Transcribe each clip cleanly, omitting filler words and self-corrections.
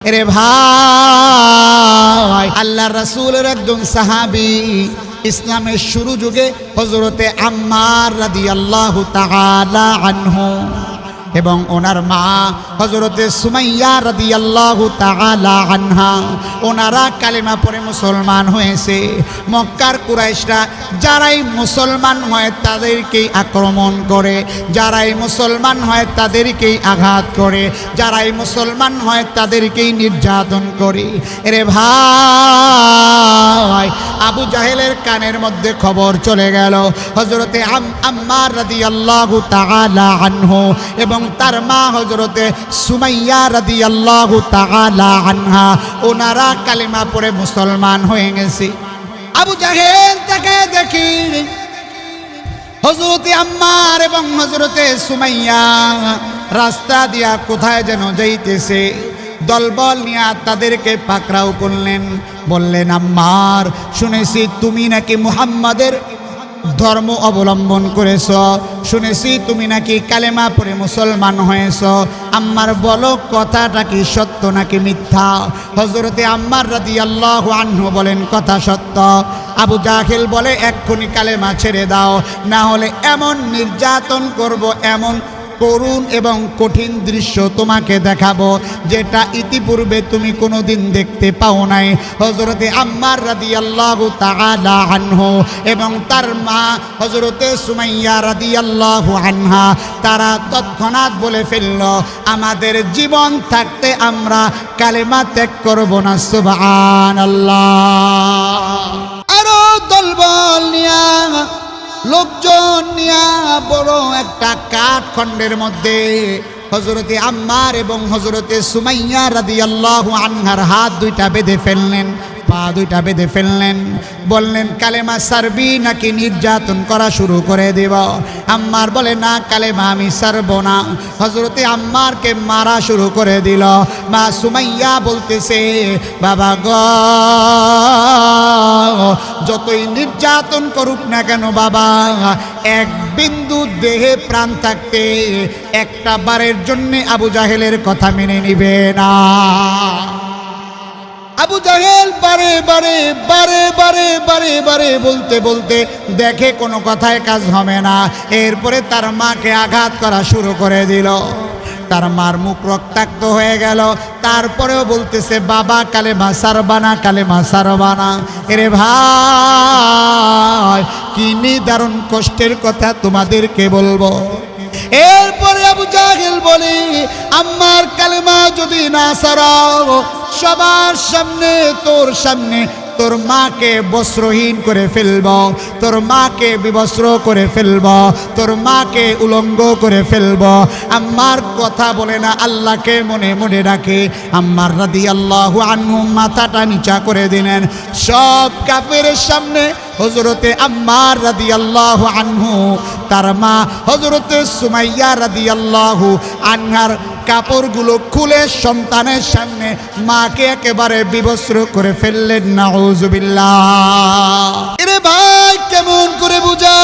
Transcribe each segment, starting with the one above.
রে ভাই, আল্লাহর রাসূলের একজন সাহাবী ইসলামের শুরু যুগে হযরতে আম্মার রাদিয়াল্লাহু তাআলা আনহু এবং ওনার মা হযরতে সুমাইয়া রাদিয়াল্লাহু তাআলা আনহা, ওনারা কালেমা পড়ে মুসলমান হয়েছে। মক্কার কুরাইশরা যারাই মুসলমান হয় তাদেরকেই আক্রমণ করে, যারাই মুসলমান হয় তাদেরকেই আঘাত করে, যারাই মুসলমান হয় তাদেরকেই নির্যাতন করে। রে ভাই, আবু জাহেলের কানের মধ্যে খবর চলে গেল হযরতে আম্মার রাদিয়াল্লাহু তাআলা আনহু এবং তার মা হযরতে সুমাইয়া রাদিয়াল্লাহু তাআলা আনহা, ওনারা কালেমা পড়ে মুসলমান হয়ে গেছে। আবু জাহেল তাকে দেখি হযরতে আম্মার এবং হযরতে সুমাইয়া রাস্তা দিয়া কোথায় যেন যাইতেছে, দলবল নিয়ে তাদেরকে পাকড়াও করলেন। বললেন, আম্মার, শুনেছি তুমি নাকি মুহাম্মাদের ধর্ম অবলম্বন করেছ, শুনেছি তুমি নাকি কালেমা পড়ে মুসলমান হয়েছ। আম্মার বলো, কথাটা কি সত্য নাকি মিথ্যা? হযরতে আম্মার রাদিয়াল্লাহু আনহু বলেন, কথা সত্য। আবু জাহেল বলে, এক্ষুনি কালেমা ছেড়ে দাও, না হলে এমন নির্যাতন করব, এমন করুণ এবং কঠিন দৃশ্য তোমাকে দেখাবো যেটা ইতিপূর্বে তুমি কোনোদিন দেখতে পাও নাই। হযরতে আম্মার রাদিয়াল্লাহু তাআলা আনহু এবং তার মা হযরতে সুমাইয়া রাদিয়াল্লাহু আনহা, তারা তৎক্ষণাৎ বলে ফেলল, আমাদের জীবন থাকতে আমরা কালেমা ত্যাগ করব না। সুবহানাল্লাহ। আরো দলবল নিয়া, লোকজন নিয়া বড় একটা কাঠখণ্ডের মধ্যে হযরতে আম্মার এবং হযরতে সুমাইয়া রাদিয়াল্লাহু আনহার হাত দুইটা বেঁধে ফেললেন, পা দুইটা বেঁধে ফেললেন। বললেন, কালেমা সারবি নাকি নির্যাতন করা শুরু করে দেব? আম্মার বলে, না, কালেমা আমি সারব না। হযরতে আম্মারকে মারা শুরু করে দিল। মা সুমাইয়া বলতেছে, বাবা গো, যতই নির্যাতন করুক না কেন বাবা, এক বিন্দু দেহে প্রাণ থাকতে একটা বারের জন্য আবু জাহেলের কথা মেনে নিবে না। আবু জাহেল বারে বারে বারে বারে বারে বারে বলতে বলতে দেখে কোনো কথায় কাজ হবে না। এরপরে তার মাকে আঘাত করা শুরু করে দিল। তার মার মুখ রক্তাক্ত হয়ে গেল। তারপরেও বলতেছে, বাবা কালেমা সারবানা, কালেমা সারবানা। এরে ভাই, কি নিদারুণ কষ্টের কথা তোমাদেরকে বলবো। এরপরে আবু জাহেল বলে, আম্মার কালেমা যদি না সারাও, সবার সামনে, তোর সামনে তোর মাকে বস্ত্রহীন করে ফেলব, তোর মাকে বিবস্ত্র করে ফেলব, তোর মাকে উলঙ্গ করে ফেলব। আম্মার কথা বলে না, আল্লাহকে মনে মনে ডাকে। আম্মার রাদিয়াল্লাহু আনহু মাথাটা নিচা করে দিলেন। সব কাফেরের সামনে হযরতে আম্মার রাদিয়াল্লাহু আনহু তার মা হযরতে সুমাইয়া রাদিয়াল্লাহু আনহার কাপড়গুলো খুলে সন্তানের সামনে মাকে একেবারে বিবস্ত্র করে ফেললেন। নাউযুবিল্লাহ। এরে ভাই, কেমন করে বুঝাই,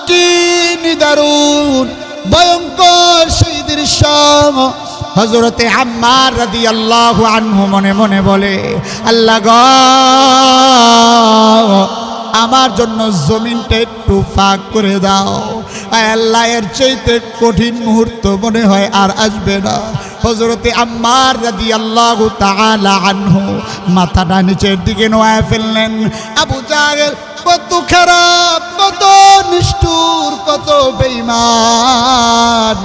কি নিদারুণ ভয়ঙ্কর সেই দৃশ্য। হযরতে আম্মার রাদিয়াল্লাহু আনহু মনে মনে বলে, আল্লাহ গো, আমার জন্য জমিনটা একটু ফাঁক করে দাও। আল্লাহ, এর চাইতে কঠিন মুহূর্ত মনে হয় আর আসবে না। হযরতে আম্মার রাদিয়াল্লাহু তাআলা আনহু মাথাটা নিচের দিকে নোয়ায় ফেললেন। আবু জাহেল কত খারাপ, কত নিষ্ঠুর, কত বেঈমান।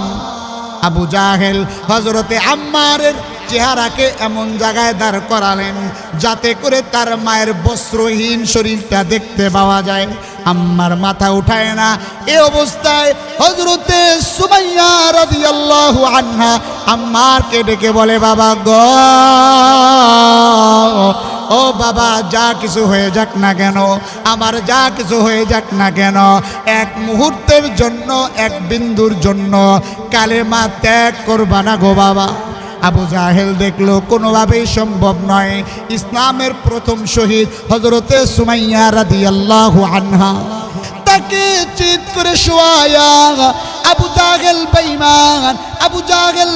আবু জাহেল হযরতে আম্মারের চেহারাকে এমন জায়গায় দাঁড় করালেন যাতে করে তার মায়ের বস্ত্রহীন শরীরটা দেখতে পাওয়া যায়। আম্মার মাথা উঠায় না। এ অবস্থায় হযরতে সুমাইয়া রাদিয়াল্লাহু আনহা আম্মারকে ডেকে বলে, বাবা গো, ও বাবা, যা কিছু হয়ে যাক না কেন, আমার যা কিছু হয়ে যাক না কেন, এক মুহূর্তের জন্য, এক বিন্দুর জন্য কালেমা ত্যাগ করবা না গো বাবা। আবু জাহেল দেখলো কোনোভাবেই সম্ভব নয়। ইসলামের প্রথম শহীদ হযরতে সুমাইয়া রাদিয়াল্লাহু আনহা, তাকে চিৎ করে শোয়ায়া আবু জাহেল বেঈমান আবু জাহেল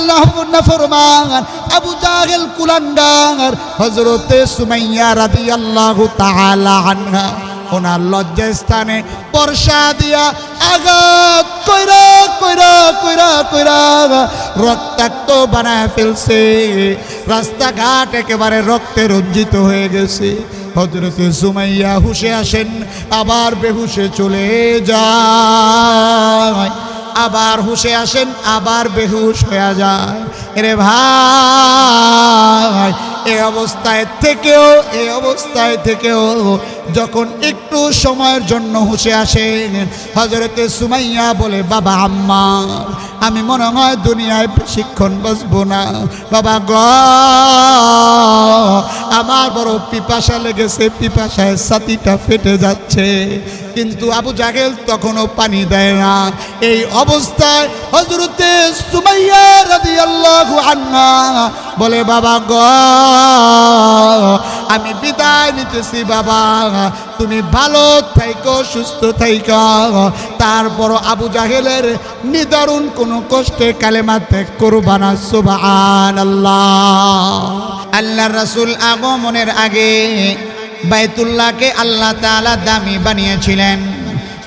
নাফরমান, আবু জাহেল কুলাঙ্গার হযরতে সুমাইয়া রাদিয়াল্লাহু তাআলা আনহা ওনার লজ্জাস্থানে বর্ষা দিয়া আঘাত কইরা কইরা কইরা কইরা রক্তাক্ত বানায় ফেলছে। রাস্তাঘাট একেবারে রক্তে রঞ্জিত হয়ে গেছে। হযরতে সুমাইয়া হুশে আসেন, আবার বেহুশে চলে যায়, আবার হুশে আসেন, আবার বেহুশ হয়ে যায়। এরে ভাই, এই অবস্থায় থেকেও যখন একটু সময়ের জন্য হুশে আসেন, হযরতে সুমাইয়া বলে, বাবা আম্মা, আমি মনে হয় দুনিয়ায় বেশিক্ষণ বাঁচবো না। বাবা গ, আমার বড় পিপাসা লেগেছে, পিপাসায় ছাতিটা ফেটে যাচ্ছে। কিন্তু আবু জাহেল তখনও পানি দেয় না। এই অবস্থায় হযরতে সুমাইয়া রাদিয়াল্লাহু আনহা বলে, বাবা গ, আমি বিদায় নিতেছি বাবা, তুমি ভালো থাইকো, সুস্থ থাইকো। তারপর আবু জাহেলের নিদারুণ কোনো কষ্টে কালেমা ত্যাগ করবা না। সুবহানাল্লাহ। আল্লাহর রাসূল আগমনের আগে বাইতুল্লাহকে আল্লাহ তাআলা দামি বানিয়েছিলেন।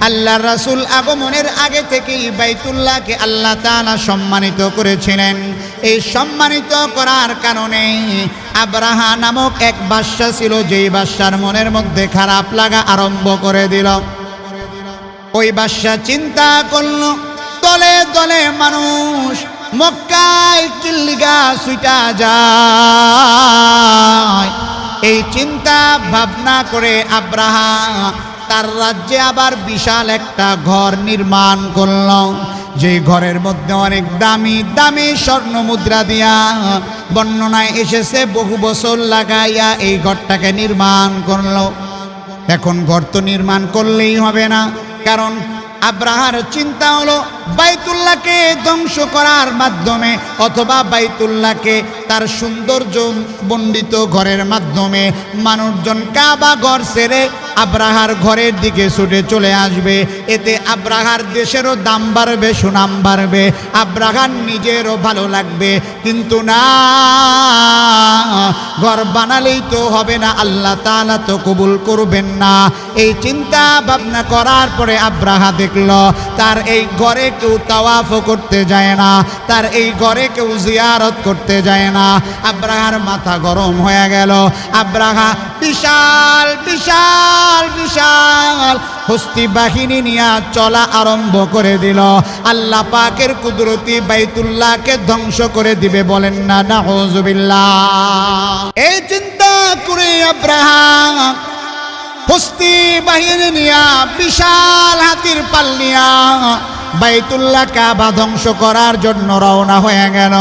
আল্লাহর রাসূল আগমনের আগে থেকেই বাইতুল্লাহকে আল্লাহ তাআলা সম্মানিত করেছিলেন। এই সম্মানিত করার কারণে আব্রাহা নামক এক বাদশা ছিল, যেই বাদশার মনের মধ্যে খারাপ লাগা আরম্ভ করে দিল। ওই বাদশা চিন্তা করল, দলে দলে মানুষ মক্কায় কিল্লিগা ছুটা যায়। এই চিন্তা ভাবনা করে আব্রাহা তার রাজ্যে আবার বিশাল একটা ঘর নির্মাণ করল, যে ঘরের মধ্যে অনেক দামি দামি স্বর্ণ মুদ্রা দিয়া, বর্ণনায় এসেছে বহু বছর লাগাইয়া এই ঘরটাকে নির্মাণ করল। এখন ঘর তো নির্মাণ করলেই হবে না, কারণ আব্রাহার চিন্তা হলো বাইতুল্লাহকে ধ্বংস করার মাধ্যমে অথবা বাইতুল্লাহকে তার সৌন্দর্য মণ্ডিত ঘরের মাধ্যমে মানুষজন কাবা ঘর ছেড়ে আব্রাহার ঘরের দিকে ছুটে চলে আসবে। এতে আব্রাহার দেশেরও দাম বাড়বে, সুনাম বাড়বে, আব্রাহার নিজেরও ভালো লাগবে। কিন্তু না, ঘর বানালেই তো হবে না, আল্লাহ তাআলা তো কবুল করবেন না। এই চিন্তা ভাবনা করার পরে আব্রাহা দেখল তার এই ঘরে কেউ তাওয়াফ করতে যায় না, তার এই ঘরে কেউ জিয়ারত করতে যায় না। আব্রাহার মাথা গরম হয়ে গেল। আব্রাহা বিশাল বিশাল বিশাল হস্তি বাহিনী নিয়ে চলা আরম্ভ করে দিল। আল্লাহ পাকের কুদরতি বাইতুল্লাহকে ধ্বংস করে দিবে, বলেন না নাউযুবিল্লাহ। এই চিন্তা করে আব্রাহা হস্তি বাহিনী নিয়া বিশাল হাতির পাল নিয়া বাইতুল্লাহ কাবা ধ্বংস করার জন্য রওনা হয়ে গেল।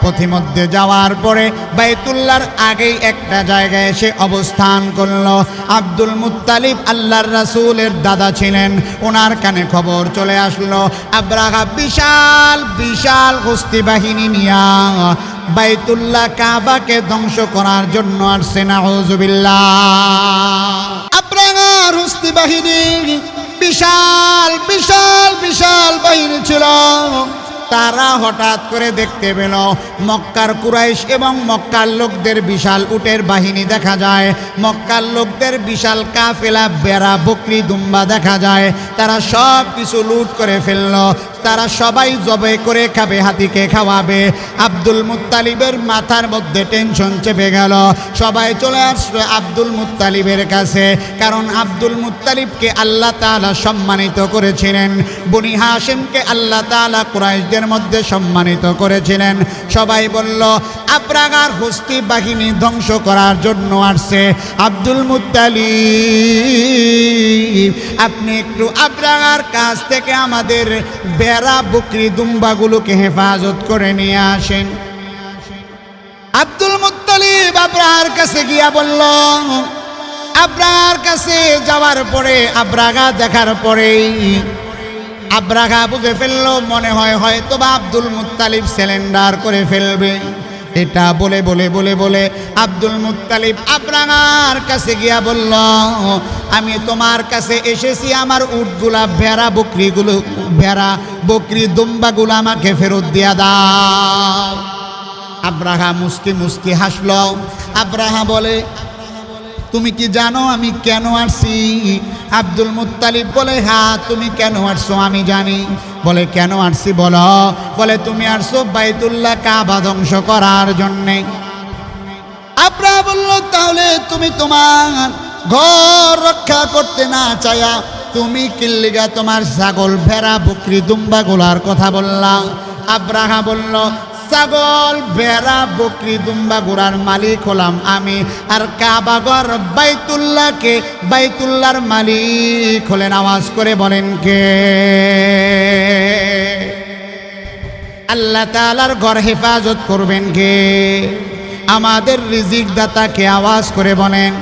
পথিমধ্যে যাওয়ার পরে বাইতুল্লাহর আগেই একটা জায়গায় এসে অবস্থান করল। আব্দুল মুত্তালিব আল্লাহর রাসূলের দাদা ছিলেন, ওনার কানে খবর চলে আসলো আব্রাহা বিশাল বিশাল হস্তি বাহিনী নিয়া বাইতুল্লাহ কাবাকে ধ্বংস করার জন্য আসছে। নাউযুবিল্লাহ। আব্রাহার হস্তি বাহিনী বিশাল বিশাল বিশাল বাহিনী ছিল। তারা হঠাৎ করে দেখতে পেল মক্কার কুরাইশ এবং মক্কার লোকদের বিশাল উটের বাহিনী দেখা যায়, মক্কার লোকদের বিশাল কাফেলা বেড়া বকরি দুম্বা দেখা যায়। তারা সব কিছু লুট করে ফেলল। তারা সবাই জবাই করে খাবে, হাতিকে খাওয়াবে। আব্দুল মুত্তালিবের মাথার মধ্যে টেনশন চেপে গেল। সবাই চলে আসলো আব্দুল মুত্তালিবের কাছে, কারণ আব্দুল মুত্তালিবকে আল্লাহ তাআলা সম্মানিত করেছিলেন, বনি হাশিমকে আল্লাহ তাআলা কুরাইশদের মধ্যে সম্মানিত করেছিলেন। সবাই বলল আব্রাহার হস্তি বাহিনী ধ্বংস করার জন্য আসছে। আব্দুল মুত্তালিব, আপনি একটু আব্রাহার কাছ থেকে আমাদের বেড়া বকরি দুম্বাগুলোকে হেফাজত করে নিয়ে আসেন। আব্দুল মুত্তালিব আব্রাহার কাছে গিয়া বলল, আব্রাহার কাছে যাওয়ার পরে আব্রাহা দেখার পরেই আব্রাহা বুঝে ফেলল মনে হয় হয়তো বা আব্দুল মুত্তালিব সিলিন্ডার করে ফেলবে। এটা বলে বলে বলে বলে আব্দুল মুত্তালিব আব্রাহার কাছে গিয়া বলল, আমি তোমার কাছে এসেছি, আমার উটগুলা ভেড়া বকরিগুলো, ভেড়া বকরি দুম্বাগুলো আমাকে ফেরত দিয়া দাও। আব্রাহা মুস্কি মুস্কি হাসল। আব্রাহা বলে, তুমি কি জানো আমি কেন আসছি? আব্দুল মুত্তালিব বলে, হ্যাঁ তুমি কেন আসছো আমি জানি। বলে, কেন আসছি বলো? বলে, তুমি আসছো বাইতুল্লাহ কাবা ধ্বংস করার জন্যে। আব্রাহা বলল, তাহলে তুমি তোমার ঘর রক্ষা করতে না চায়া তুমি কিল্লিগা তোমার ছাগল ভেড়া বকরি দুম্বা গোলার কথা বললাম? আব্রাহা বলল, ছাগল ভেড়া বকরি দুম্বা গোড়ার মালিক হলাম আমি, আর কাবাগর বাইতুল্লাহকে, বাইতুল্লাহর মালিক হলেন, আওয়াজ করে বলেন কে? আল্লাহ তাআলার ঘর হেফাজত করবেন কে? আমাদের রিজিক দাতাকে, আওয়াজ করে বলেন।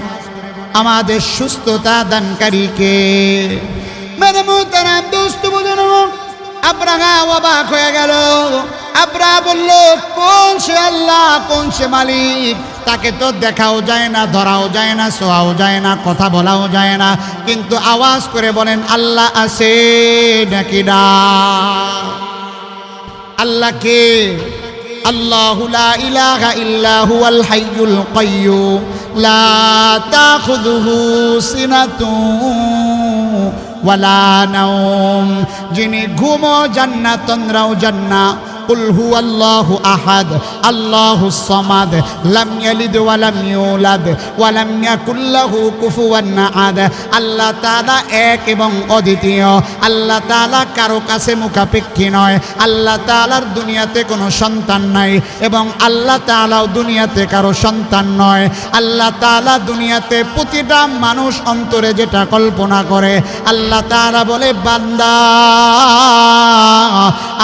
আমাদের সুস্থতা দানকারী কে? মেরে মুহতারাম দোস্ত বুজুর্গ, আব্রাহা অবাক হয়ে গেল। আব্রাহা বলল, কোন সে আল্লাহ, কোন সে মালিক? তাকে তো দেখাও যায় না, ধরাও যায় না, ছোঁয়াও যায় না, কথা বলাও যায় না, কিন্তু আওয়াজ করে বলেন আল্লাহ আছে নাকি না? আল্লাহ কে? আল্লাহু লা ইলাহা ইল্লা হুয়াল হাইয়ুল কাইয়্যুম লা তাখুযুহু সিনাতুন ওয়ালা নাওম, যিনি ঘুমও জান্নাত তন্দ্রাও জান্নাত। কুল হুয়াল্লাহু আহাদ আল্লাহুস সামাদ লাম ইয়ালিদ ওয়া লাম ইউলাদ ওয়া লাম ইয়াকুল লাহু কুফুয়ান আহাদ। আল্লাহ তাআলা এক এবং অদ্বিতীয়। আল্লাহ তাআলা কারো কাছে মুখাপেক্ষী নয়। আল্লাহ তাআলার দুনিয়াতে কোনো সন্তান নাই এবং আল্লাহ তাআলাও দুনিয়াতে কারো সন্তান নয়। আল্লাহ তাআলা দুনিয়াতে প্রতিটা মানুষ অন্তরে যেটা কল্পনা করে, আল্লাহ তাআলা বলে, বান্দা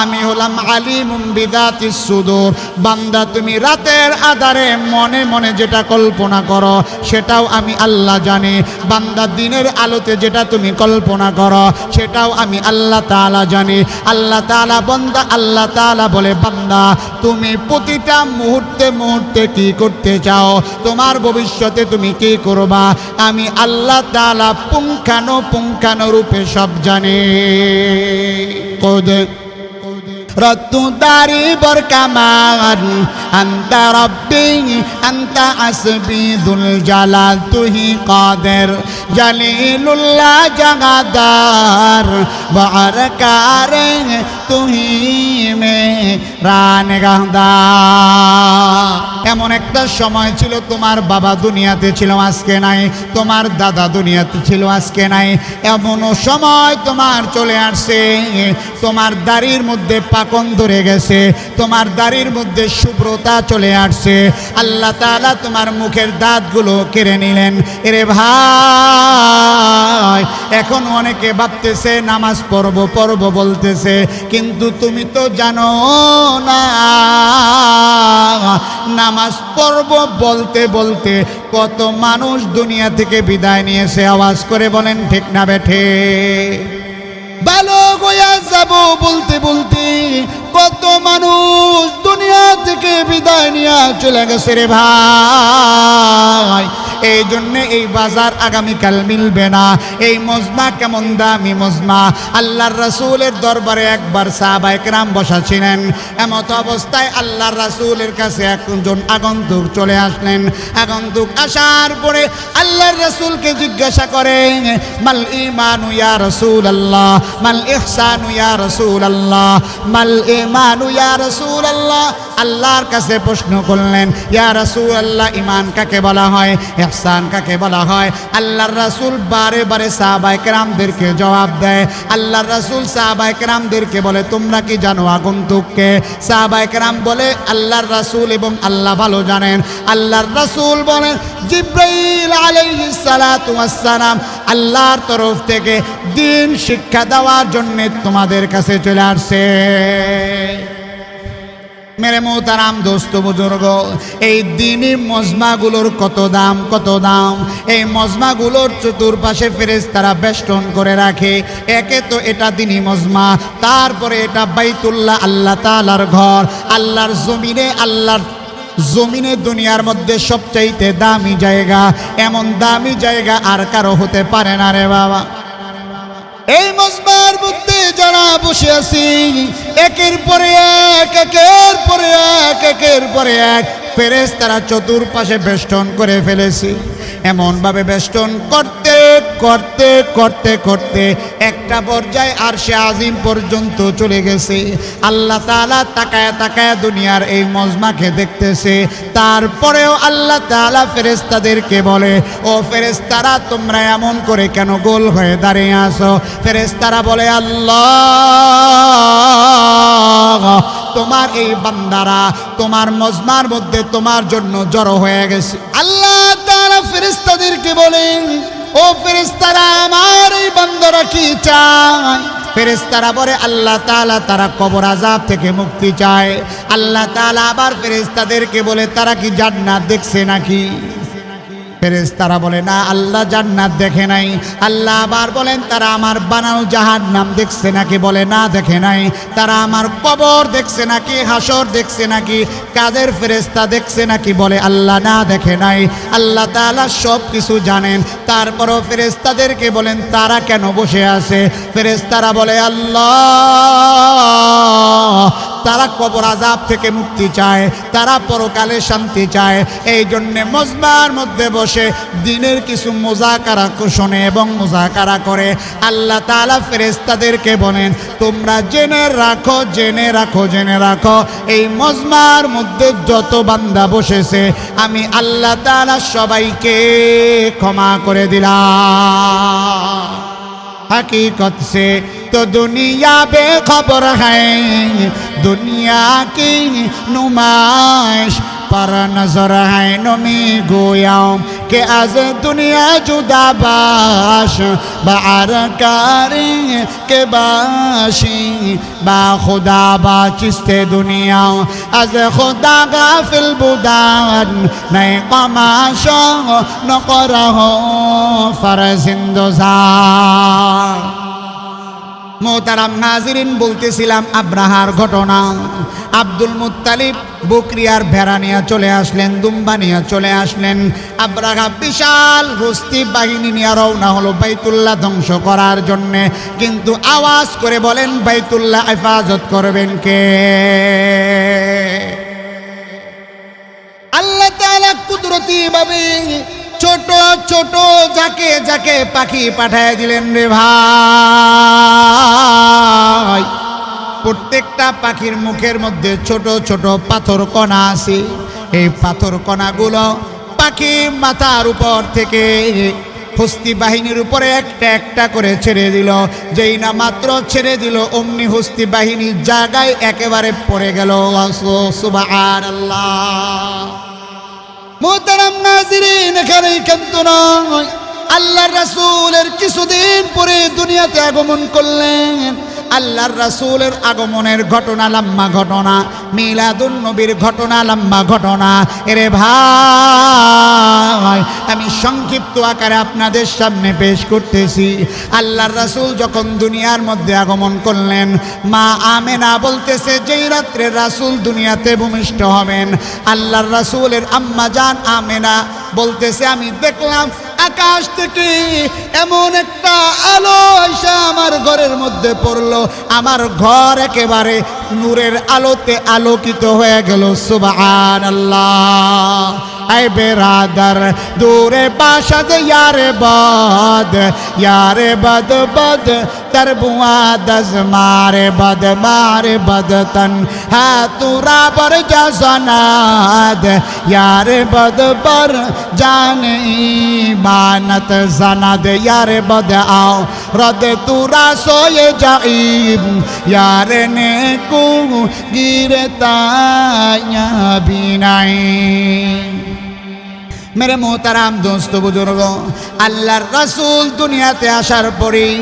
আমি হলাম আলিম বিদাতিস সুদূর। বান্দা তুমি রাতের আধারে মনে মনে যেটা কল্পনা করো সেটাও আমি আল্লাহ জানি। বান্দা দিনের আলোতে যেটা তুমি কল্পনা করো সেটাও আমি আল্লাহ তাআলা জানি। আল্লাহ তাআলা বান্দা, আল্লাহ তাআলা বলে, বান্দা তুমি প্রতিটা মুহূর্তে মুহূর্তে কি করতে চাও, তোমার ভবিষ্যতে তুমি কি করবা, আমি আল্লাহ তাআলা পুঙ্খানো রূপে সব জানি। রত্তু দারি বরকামান আন্তা রব্বি আন্তা আসবি দুল জালাল তুহি কাদের জালিলুল্লাহ জাগাদার বারকারে তুহি মে রানগাদা। এমন একটা সময় ছিল তোমার বাবা দুনিয়াতে ছিল, আজকে নাই। তোমার দাদা দুনিয়াতে ছিল, আজকে নাই। এমনও সময় তোমার চলে আসছে, তোমার দাড়ির মধ্যে পাকন ধরে গেছে, তোমার দাড়ির মধ্যে শুভ্রতা চলে আসছে। আল্লাহ তাআলা তোমার মুখের দাঁতগুলো কেড়ে নিলেন। এরে ভাই, এখন অনেকে ভাবতেছে নামাজ পড়ব বলতেছে, কিন্তু তুমি তো জানো না নামাজ পড়ব বলতে বলতে কত মানুষ দুনিয়া থেকে বিদায় নিয়েছে। আওয়াজ করে বলেন ঠিক না বেঠে? ভালো হইয়া যাব বলতে বলতে কত মানুষ দুনিয়া থেকে বিদায় নিয়ে চলে গেছে রে ভাই। এই জন্যে এই বাজার আগামীকাল মিলবে না। এই মজমা কেমন দামি মজমা। আল্লাহর রাসূলের দরবারে একবার সাহাবায়ে কেরাম বসা ছিলেন। এমত অবস্থায় আল্লাহর রাসূলের কাছে একজন আগন্তুক চলে আসলেন। আগন্তুক আসার পরে আল্লাহর রাসূলকে জিজ্ঞাসা করেন, মাল ঈমানু ইয়া রাসূলুল্লাহ, মাল ইহসানু ইয়া রাসূলুল্লাহ, মাল ঈমানু ইয়া রাসূলুল্লাহ। আল্লাহর কাছে প্রশ্ন করলেন, ইয়া রাসূলুল্লাহ, ঈমান কাকে বলা হয়, ইহসান কাকে বলা হয়? আল্লাহর রাসূল বারে বারে সাহাবায়ে কেরামদেরকে জবাব দেয়। আল্লাহর রাসূল সাহাবায়ে কেরামদেরকে বলে, তোমরা কি জানো আগন্তুককে? সাহাবায়ে কেরাম বলে, আল্লাহর রাসূল এবং আল্লাহ ভালো জানেন। আল্লাহর রাসূল বলেন, জিবরাইল আলাইহিস সালাতু ওয়াস সালাম আল্লাহর তরফ থেকে দ্বীন শিক্ষা দেওয়ার জন্য তোমাদের কাছে চলে আসছে। মেরে মোহতারাম দোস্ত বুজুর্গ, এই দ্বীনি মজমাগুলোর কত দাম, কত দাম। এই মজমাগুলোর চতুর্পাশে ফেরেশতারা বেষ্টন করে রাখে। একে তো এটা দ্বীনি মজমা, তারপরে এটা বাইতুল্লাহ, আল্লাহ তাআলার ঘর। আল্লাহর জমিনে আল্লাহর জমিনে দুনিয়ার মধ্যে সবচাইতে দামি জায়গা, এমন দামি জায়গা আর কারো হতে পারে না রে বাবা। এই মজমার মধ্যে যারা বসে আছি, একের পরে এক, একের পরে এক, একের পরে এক ফেরেশতারা চতুর্পাশে বেষ্টন করে ফেলেছি। এমন ভাবে বেষ্টন করতে করতে করতে করতে একটা পর্যায়ে আরশে আজিম পর্যন্ত চলে গেছে। আল্লাহ তাআলা তাকায় তাকায় দুনিয়ার এই মজমাকে দেখতেছে। তারপরেও আল্লাহ তাআলা ফেরেশতাদেরকে বলে, ও ফেরেশতারা তোমরা এমন করে কেন গোল হয়ে দাঁড়িয়ে আছো? ফেরেশতারা বলে, আল্লাহ তোমার এই বান্দারা তোমার মজমার মধ্যে তোমার জন্য জড়ো হয়ে গেছে। আল্লাহ তাআলা ফেরেশতাদেরকে বলেন, ও ফেরেশতারা আমার এই বান্দারা কি চায়? ফেরেশতারা বলে, আল্লাহ তাআলা তারা কবর আযাব থেকে মুক্তি চায়। আল্লাহ তাআলা আবার ফেরেশতাদেরকে বলে, তারা কি জান্নাত দেখছে নাকি? ফেরেশতারা বলে, না আল্লাহ জান্নাত দেখে নাই। আল্লাহ আবার বলেন, তারা আমার বানানো জাহান্নাম দেখছে নাকি? বলে, না দেখে নাই। তারা আমার কবর দেখছে নাকি, হাসর দেখছে নাকি, কাদের ফেরেশতা দেখছে নাকি? বলে, আল্লাহ না দেখে নাই। আল্লাহ তাআলা সব কিছু জানেন। তারপরও ফেরেশতাদেরকে বলেন, তারা কেন বসে আছে? ফেরেশতারা বলে, আল্লাহ তারা কবর আযাব থেকে মুক্তি চায়, তারা পরকালে শান্তি চায়। এই জন্যে মজমার মধ্যে বসে দিনের কিছু মুযাকারা শোনে এবং মুযাকারা করে। আল্লাহ তাআলা ফেরেশতাদেরকে বলেন, তোমরা জেনে রাখো, জেনে রাখো, জেনে রাখো, এই মজমার মধ্যে যত বান্দা বসেছে আমি আল্লাহ তাআলা সবাইকে ক্ষমা করে দিলাম। हकीकत से तो दुनिया बेखबर है, दुनिया की नुमाइश पर नजर है नमी गोयाम के आज दुनिया जुदा बाश बार कारी के बाशी बा खुदा बा चिस्ते दुनिया आज खुदा गाफिल बुदान नए कमाशो न करहो फरजिंदोजा। মোহতারাম নাজিরিন, বলতেছিলাম আব্রাহার ঘটনা। আব্দুল মুত্তালিব বকরিয়ার ভেড়া নিয়ে চলে আসলেন, দুম্বা নিয়ে চলে আসলেন। আব্রাহা বিশাল হস্তি বাহিনী নিয়ে রওনা হলো বাইতুল্লাহ ধ্বংস করার জন্যে। কিন্তু আওয়াজ করে বলেন, বাইতুল্লাহ হেফাজত করবেন কে? আল্লাহ তাআলা কুদরতি ভাবে ছোট ছোট যাকে যাকে পাখি পাঠায় দিলেন রে ভাই। প্রত্যেকটা পাখির মুখের মধ্যে ছোট ছোট পাথর কণা আছে। এই পাথর কণাগুলো পাখি মাথার উপর থেকে হস্তি বাহিনীর উপরে একটা একটা করে ছেড়ে দিল। যেই না মাত্র ছেড়ে দিল, অমনি হস্তি বাহিনীর জায়গায় একেবারে পড়ে গেল। সুবহানাল্লাহ। মোহতারাম নাজিরিন, এখানেই কিন্তু নয়, আল্লাহর রাসূলের কিছুদিন পরে দুনিয়াতে আগমন করলেন। আল্লাহর রাসূলের আগমনের ঘটনা লম্বা ঘটনা, মিলাদুন নবীর ঘটনা লম্বা ঘটনা। এরে ভাই, আমি সংক্ষিপ্ত আকারে আপনাদের সামনে পেশ করতেছি। আল্লাহর রাসূল যখন দুনিয়ার মধ্যে আগমন করলেন, মা আমেনা বলতেছে, যেই রাত্রে রাসূল দুনিয়াতে ভূমিষ্ঠ হবেন, আল্লাহর রাসূলের আম্মা জান আমেনা বলতেছে, আমি দেখলাম আকাশ থেকে এমন একটা আলো এসে আমার ঘরের মধ্যে পড়লো। আমার ঘর একেবারে নূরের আলোতে আলোকিত হয়ে গেল। সুবহানাল্লাহ। ऐ बेरादर दूरे बाशद यारे बद बद तरबुआ दज मारे बद तन है तुरा पर जसनाद यारे बद पर जाने मानत जनाद यारे बद आओ रद तुरा सोए जाइब यारे ने को गिरता या बिनाई। मेरे मोहतराम दोस्तों बुजुर्ग, আল্লাহর রাসূল দুনিয়াতে আসার পরেই,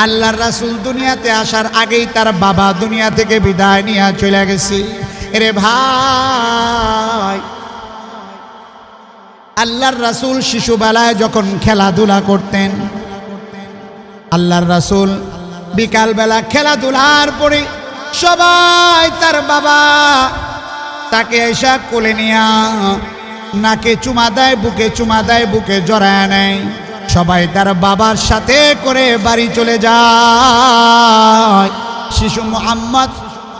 আল্লাহর রাসূল দুনিয়াতে আসার আগেই তার বাবা দুনিয়া থেকে বিদায় নিয়ে চলে গেছে। এরে ভাই, আল্লাহর রাসূল শিশুবেলায় যখন খেলাধুলা করতেন, আল্লাহর রাসূল বিকালবেলা খেলাধুলার পরে সবাই তার বাবা তাকে এসা কোলে নিয়া নাকে চুমা দেয়, বুকে চুমা দেয়, বুকে জড়ায় নেয়। সবাই তার বাবার সাথে করে বাড়ি চলে যায়। শিশু মুহাম্মদ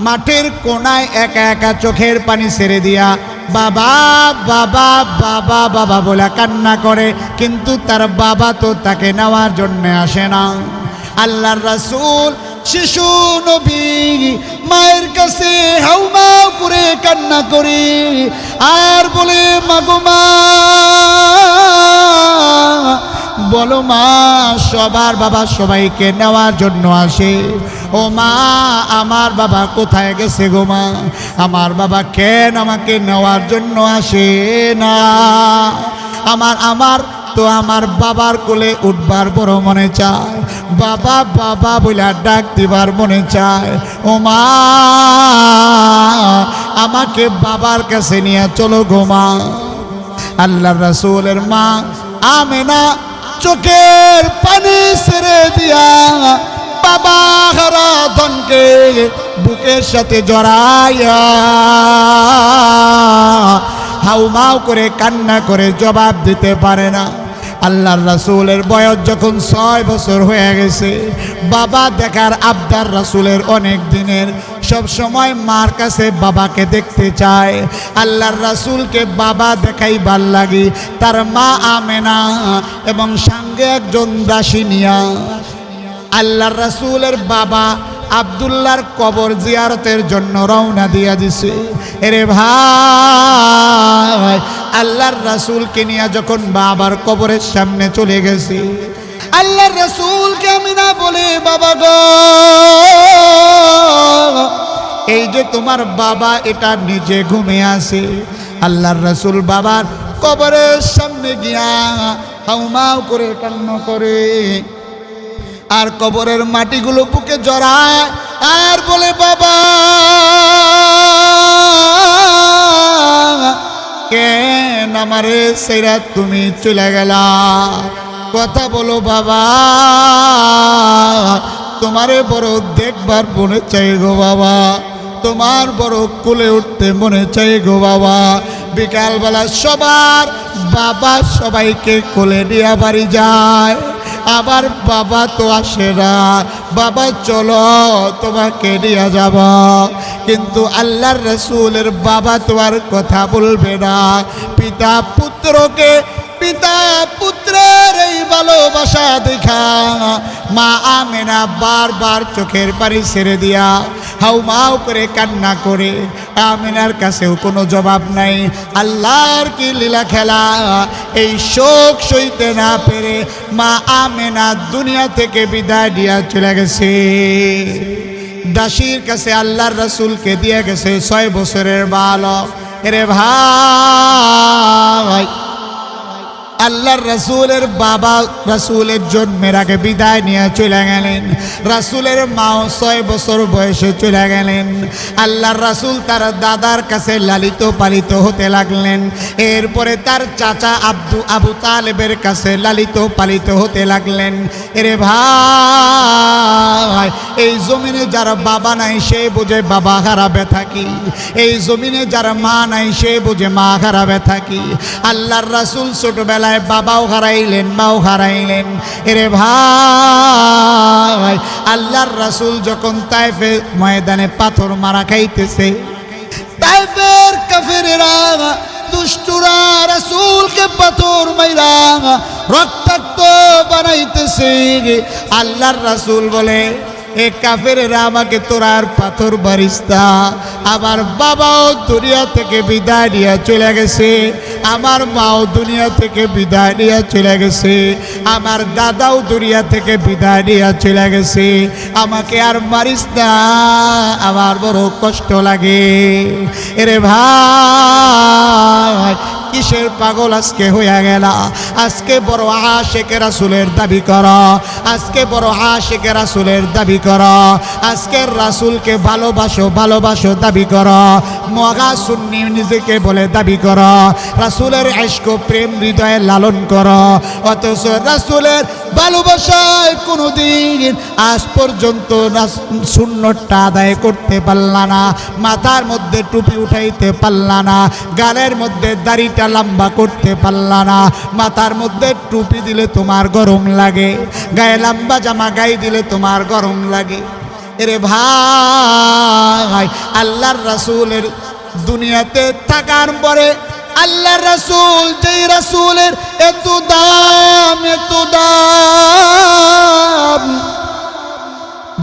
মাঠের কোনায় একা একা চোখের পানি ছেড়ে দিয়া বাবা বাবা বাবা বাবা বলে কান্না করে, কিন্তু তার বাবা তো তাকে নেওয়ার জন্য আসে না। আল্লাহর রাসূল শিশু নবী মায়ের কাছে হাউমাউ করে কান্না করে আর বলে, মাগো মা, বলো মা, সবার বাবা সবাইকে নেওয়ার জন্য আসে। ও মা, আমার বাবা কোথায় গেছে গো মা? আমার বাবা কেন আমাকে নেওয়ার জন্য আসে না? আমার তো আমার বাবার কোলে উঠবার বড় মনে চায়, বাবা বাবা বলে ডাক দিবার মনে চায়। ও মা, আমাকে বাবার কাছে নিয়ে চলো গো মা। আল্লাহর রাসূলের মা আমেনা চোখের পানি ছেড়ে দিয়া বাবা হারা ধনকে বুকের সাথে জড়াইয়া হাউমাউ করে কান্না করে জবাব দিতে পারে না। আল্লাহর রাসূলের বয়স যখন 6 বছর হয়ে গেছে, বাবা দেখার আবদার রাসূলের অনেক দিনের। সব সময় মার কাছে বাবাকে দেখতে চায়। আল্লাহর রাসূলকে বাবা দেখাই ভাল লাগে। তার মা আমেনা এবং সঙ্গে একজন দাসী নিয়া আল্লাহর রাসূলের বাবা আব্দুল্লাহর কবর জিয়ারতের জন্য রওনা দিয়া দিছে। এরে ভাই, আল্লাহর রাসূলকে নিয়ে যখন বাবার কবরের সামনে চলে গেছে, আল্লাহর রাসূলকে আমিনা বলে, বাবা গো, এই যে তোমার বাবা এটা নিজে ঘুমে আছে। আল্লাহর রাসূল বাবার কবরের সামনে গিয়া হাউমাউ করে কান্না করে আর কবরের মাটিগুলো বুকে জড়ায় আর বলে, বাবা, কেন আমারে সেরা তুমি চলে গেলা? কথা বলো বাবা, তোমারে বড় দেখবার মনে চাই গো বাবা, তোমার বড় কোলে উঠতে মনে চাই গো বাবা। বিকালবেলা সবার বাবা সবাইকে কোলে নিয়ে বাড়ি যায়, আবার বাবা তো আসে না। বাবা চলো তোমাকে নিয়ে যাব, কিন্তু আল্লাহর রাসূলের বাবা তো আর কথা বলবে না। পিতা পুত্রকে, পিতা পুত্রের এই ভালোবাসা দেখা মা আমেনা বারবার চোখের পানি ছেড়ে দিয়া হাউমাউ করে কান্না করে। আমেনার কাছেও কোনো জবাব নাই। আল্লাহর কি লীলা খেলা! এই শোক সইতে না পেরে মা আমেনা দুনিয়া থেকে বিদায় দিয়া চলে গেছে। দাসীর কাছে আল্লাহর রাসূলকে দিয়ে গেছে 6 বছরের বালক। এরে ভাই, আল্লাহর রাসূলের বাবা রাসূলের জন্মের আগে বিদায় নিয়ে চলে গেলেন। রাসূলের মাও 6 বছর বয়সে চলে গেলেন। আল্লাহর রাসূল তার দাদার কাছে লালিত পালিত হতে লাগলেন। এরপরে তার চাচা আবু তালেবের কাছে লালিত পালিত হতে লাগলেন। এরে ভাই, এই জমিনে যার বাবা নাই সে বোঝে বাবা হারাবে থাকি, এই জমিনে যার মা নাই সে বোঝে মা হারাবে থাকি। আল্লাহর রাসূল ছোটবেলায় বাবাও হারাইলেন, মাও হারাইলেন। এরে ভাই, আল্লাহর রাসূল যখন তায়েফের ময়দানে পাথর মারা খাইতেছে, তায়েফের কাফেরেরা দুষ্টুরা রাসূলকে পাথর মাইরা রক্তাক্ত বানাইতেছে। আল্লাহর রাসূল বলে, এ কাফেরেরা আমাকে তোরার পাথর বারিস্তা। আমার বাবাও দুনিয়া থেকে বিদায় নিয়ে চলে গেছে, আমার মাও দুনিয়া থেকে বিদায় নিয়ে চলে গেছে, আমার দাদাও দুনিয়া থেকে বিদায় নিয়ে চলে গেছে। আমাকে আর মারিস না, আমার বড় কষ্ট লাগে। এরে ভাই, কিসের পাগল আজকে হইয়া গেলা? আজকে বড় আশিকে রাসূলের দাবি করো, আজকে বড় আশিকে রাসূলের দাবি করো, আজকে রাসূলকে ভালোবাসো ভালোবাসো দাবি করো, মগা সুন্নি নিজেকে বলে দাবি করো, রাসূলের ইশক প্রেম হৃদয়ে লালন করো, অথচ রাসূলের ভালোবাসায় কোনোদিন আজ পর্যন্ত সুন্নতটা আদায় করতে পারলা না, মাথার মধ্যে টুপি উঠাইতে পারলা না, গালের মধ্যে দাড়িটা লম্বা করতে পারলা না, মাথার মধ্যে টুপি দিলে তোমার গরম লাগে, গায়ে লম্বা জামা গায়ে দিলে তোমার গরম লাগে। এরে ভাই, আল্লাহর রাসূলের দুনিয়াতে থাকার পরে আল্লাহর রাসূল, যেই রাসূলের এত দাম এত দাম,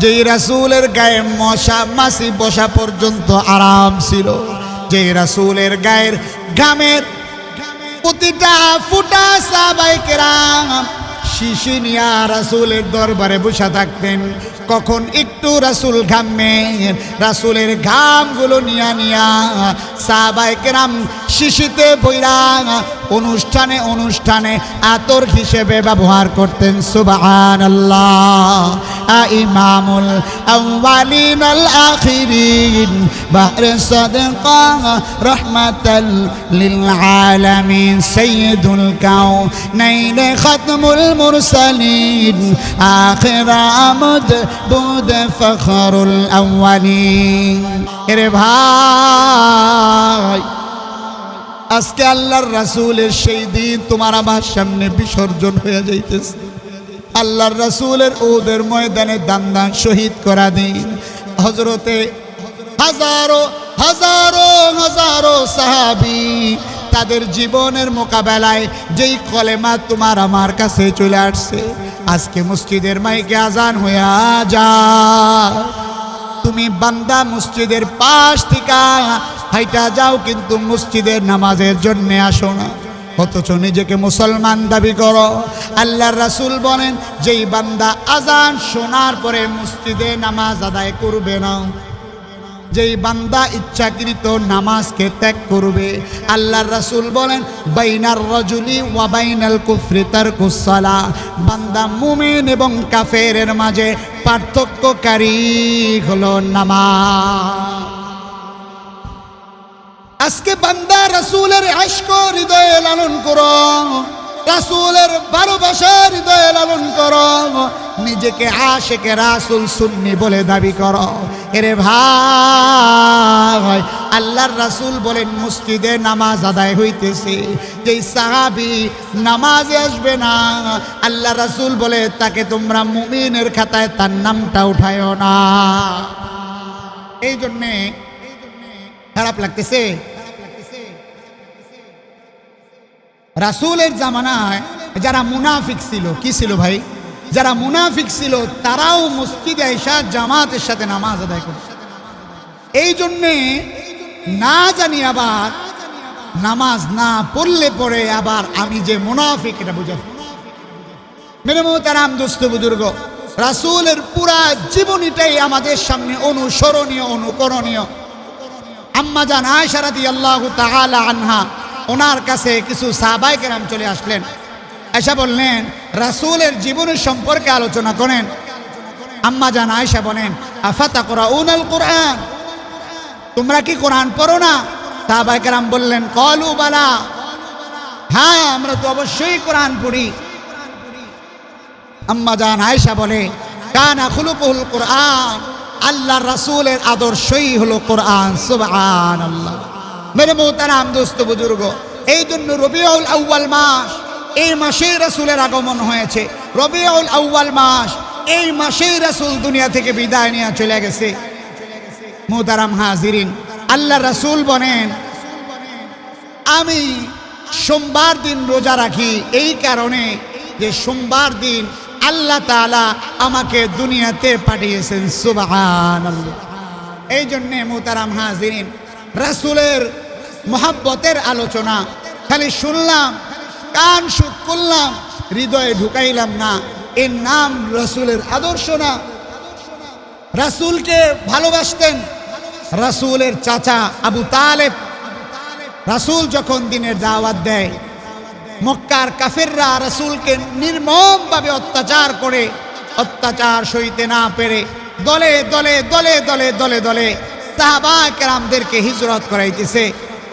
যেই রাসূলের গায়ে মশা মাছি বসা পর্যন্ত আরাম ছিল, যেই রাসূলের গায়ের ঘামের প্রতিটা ফুটা সাহাবায়ে কেরাম শিশি নিয়া রাসূলের দরবারে বসে থাকতেন। কখন একটু রাসূল ঘামেন, রাসূলের ঘামগুলো নিয়া নিয়া সাহাবায়ে কেরাম শিশিতে বইরা অনুষ্ঠানে অনুষ্ঠানে আতর হিসেবে ব্যবহার করতেন। সুবহানাল্লাহ। ইমামুল আউয়ালিন আল আখিরিন বাহরে সাদকা রাহমাতাল লিল আলামিন সাইয়্যিদুল কাউনাইন খাতমুল মুরসালিন আখির আমদ বুদ ফখরুল আউয়ালিন। এরে ভাই, আজকে আল্লাহর রাসূলের সেই দিন তোমার আমার সামনে বিসর্জন হয়ে যাইতেছে। আল্লাহর রাসূলের ওদের ময়দানে দান দান শহীদ করা দিন। হযরতে হাজারো হাজারো হাজারো সাহাবী তাদের জীবনের মোকাবেলায় যেই কলেমা তোমার আমার কাছে চলে আসছে, আজকে মসজিদের মাইকে আজান হইয়া যায়, তুমি বান্দা মসজিদের পাশ থেকে হাইটা যাও, কিন্তু মসজিদের নামাজের জন্য আসো না, অথচ নিজেকে মুসলমান দাবি করো। আল্লাহর রাসূল বলেন, যেই বান্দা আজান শোনার পরে মসজিদে নামাজ আদায় করবে না, যেই বান্দা ইচ্ছাকৃত নামাজকে ত্যাগ করবে, আল্লাহর রাসূল বলেন বাইনার রাজুলি ওয়া বাইনাল কুফরি তারকুস সালাহ, বান্দা মুমিন এবং কাফেরের মাঝে পার্থক্যকারী হলো নামাজ। আজকে বান্দা রাসূলের ইশক হৃদয়ে লালন করো, রাসূলের ভালোবাসা হৃদয়ে লালন করো, নিজেকে আশিকে রাসূল সুন্নি বলে দাবি করো। এরে ভাই, আল্লাহর রাসূল বলেন মসজিদে নামাজ আদায় হইতেছে, যেই সাহাবী নামাজে আসবে না, আল্লাহ রাসূল বলে তাকে তোমরা মুমিনের খাতায় তার নামটা উঠায়ও না। এই জন্যে খারাপ লাগতেছে, রাসূলের জামানায় যারা মুনাফিক ছিল, কি ছিল ভাই, যারা মুনাফিক ছিল তারাও মসজিদে এসে জামাতের সাথে নামাজ আদায় করত। এই জন্যে না জানি আবার নামাজ না পড়লে পরে আবার আমি যে মুনাফিক এটা বুঝা। মেরে মোহতারাম দোস্ত বুজুর্গ, রাসূলের পুরা জীবনীটাই আমাদের সামনে অনুসরণীয় অনুকরণীয়। আম্মা জান আয়েশা রাদিয়াল্লাহু তাআলা আনহা, ওনার কাছে কিছু সাহাবায়ে কেরাম চলে আসলেন, আয়েশা বললেন রাসূলের জীবনের সম্পর্কে আলোচনা করেন। আম্মা জান আয়েশা বলেন আফাতাকরাউনাল কুরআন, তোমরা কি কোরআন পড়ো না? সাহাবায়ে কেরাম বললেন ক্বালু বালা, হ্যাঁ আমরা তো অবশ্যই কোরআন পড়ি। আম্মা জান আয়েশা বলে কানা খুলুকুল কুরআন, আল্লাহর রাসূলের আদর্শই হলো কোরআন। সুবহানাল্লাহ। মেরে মোহতারাম দোস্ত বুজুর্গ, এই জন্য রবিউল আউয়াল মাস, এই মাসেই রাসূলের আগমন হয়েছে। রবিউল আউয়াল মাস, এই মাসেই রাসূল দুনিয়া থেকে বিদায় নিয়ে চলে গেছে। মোহতারাম হাজিরিন, আল্লাহ রাসূল বলেন আমি সোমবার দিন রোজা রাখি এই কারণে যে সোমবার দিন আল্লাহ তাআলা আমাকে দুনিয়াতে পাঠিয়েছেন। সুবহানাল্লাহ। এই জন্যে মোহতারাম হাজিরিন, রাসূলের মহব্বতের আলোচনা খালি শুনলাম, কান সুখ করলাম, হৃদয়ে ঢুকাইলাম না, এর নাম রাসূলের আদর্শ না। রাসূলকে ভালোবাসতেন। রাসূলের চাচা আবু তালেব, রাসূল যখন দিনের দাওয়াত দেয় মক্কার কাফেররা রাসূলকে নির্মমভাবে অত্যাচার করে, অত্যাচার সইতে না পেরে দলে দলে দলে দলে দলে দলে সাহাবা কেরামদেরকে হিজরত করাইতেছে।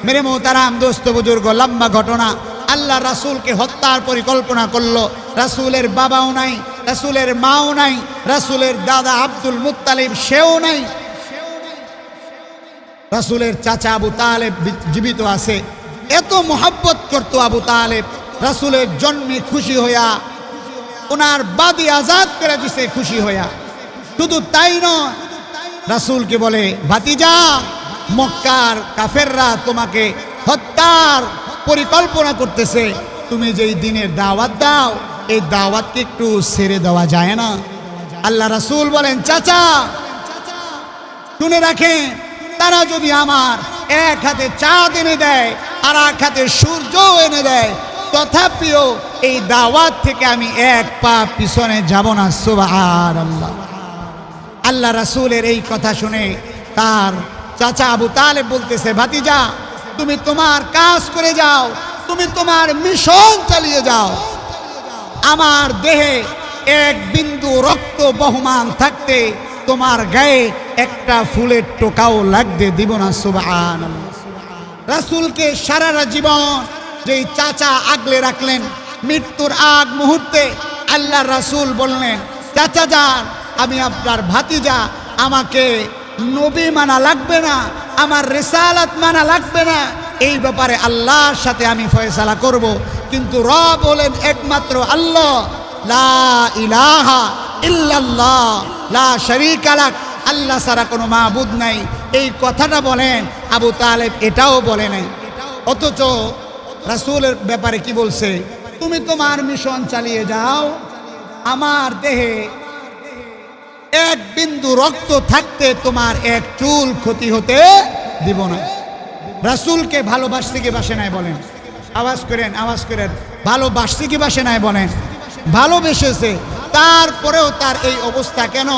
মেরে মোহতারাম দোস্ত বুজুর্গ, লম্বা ঘটনা। আল্লাহ রাসূলকে হত্যার পরিকল্পনা করলো। রাসূলের বাবাও নাই, রাসূলের মাও নাই, রাসূলের দাদা আব্দুল মুত্তালিব সেও নাই, রাসূলের চাচা আবু তালেব জীবিত আছে। এত মোহাব্বত করত আবু তালেব, রাসূলের জন্মে খুশি হইয়া ওনার বাদী আজাদ করে দিছে খুশি হইয়া। শুধু তাই নয়, রাসূলকে বলে, ভাতিজা, মক্কার কাফেররা তোমাকে হত্যার পরিকল্পনা করতেছে, তুমি যেই দিনের দাওয়াত দাও এই দাওয়াতকে একটু ছেড়ে দেওয়া যায় না? আল্লাহ রাসূল বলেন, চাচা শুনে রাখেন, তারা যদি আমার এক হাতে চাঁদ এনে দেয় আর এক হাতে সূর্য এনে দেয়, তথাপিও এই দাওয়াত থেকে আমি এক পা পিছনে যাব না। সুবহানাল্লাহ। আল্লাহ রাসূলের এই কথা শুনে তার চাচা আবু তালেব বলতেছে, ভাতিজা তুমি তোমার কাজ করে যাও, তুমি তোমার মিশন চালিয়ে যাও, আমার দেহে এক বিন্দু রক্ত বহমান থাকতে তোমার গায়ে একটা ফুলের টোকাও লাগতে দিব না। সুবহানাল্লাহ। রাসূলকে সারা জীবন যেই চাচা আগলে রাখলেন, মৃত্যুর আগ মুহূর্তে আল্লাহ রাসূল বললেন, চাচা যান, আমি আপনার ভাতিজা, আমাকে নবী মানা লাগবে না, আমার রিসালাত মানা লাগবে না, এই ব্যাপারে আল্লাহর সাথে আমি ফয়সালা করব, কিন্তু রব হলেন একমাত্র আল্লাহ, লা ইলাহা ইল্লাল্লাহ লা শারীকা লাক, আল্লাহ ছাড়া কোনো মাবুদ নাই। এই কথাটা বলেন আবু তালেব, এটাও বলে নাই। অথচ রাসূলের ব্যাপারে কি বলছে, তুমি তোমার মিশন চালিয়ে যাও, আমার দেহে এক বিন্দু রক্ত থাকতে তোমার এক চুল ক্ষতি হতে দিব না। রাসূলকে ভালোবাসতে কি বাসে নাই বলেন? আওয়াজ করেন, আওয়াজ করেন। ভালোবাসতে কি বাসে নাই বলেন? ভালোবেসেছে, তারপরেও তার এই অবস্থা কেন?